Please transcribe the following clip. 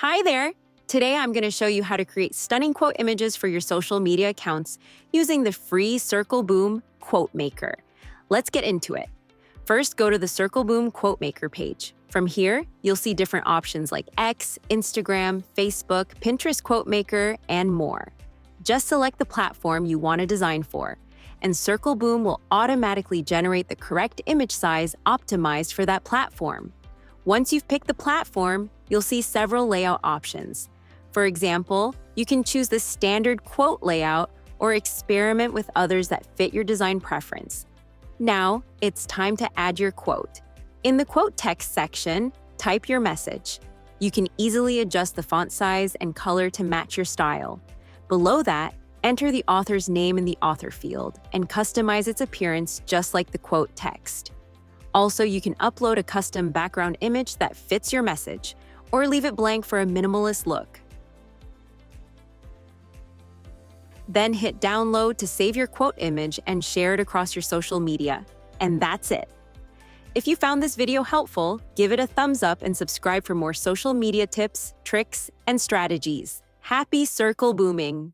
Hi there! Today I'm going to show you how to create stunning quote images for your social media accounts using the free Circleboom Quote Maker. Let's get into it. First, go to the Circleboom Quote Maker page. From here, you'll see different options like X, Instagram, Facebook, Pinterest Quote Maker, and more. Just select the platform you want to design for, and Circleboom will automatically generate the correct image size optimized for that platform. Once you've picked the platform, you'll see several layout options. For example, you can choose the standard quote layout or experiment with others that fit your design preference. Now, it's time to add your quote. In the quote text section, type your message. You can easily adjust the font size and color to match your style. Below that, enter the author's name in the author field and customize its appearance just like the quote text. Also, you can upload a custom background image that fits your message, or leave it blank for a minimalist look. Then hit download to save your quote image and share it across your social media. And that's it. If you found this video helpful, give it a thumbs up and subscribe for more social media tips, tricks, and strategies. Happy circle booming!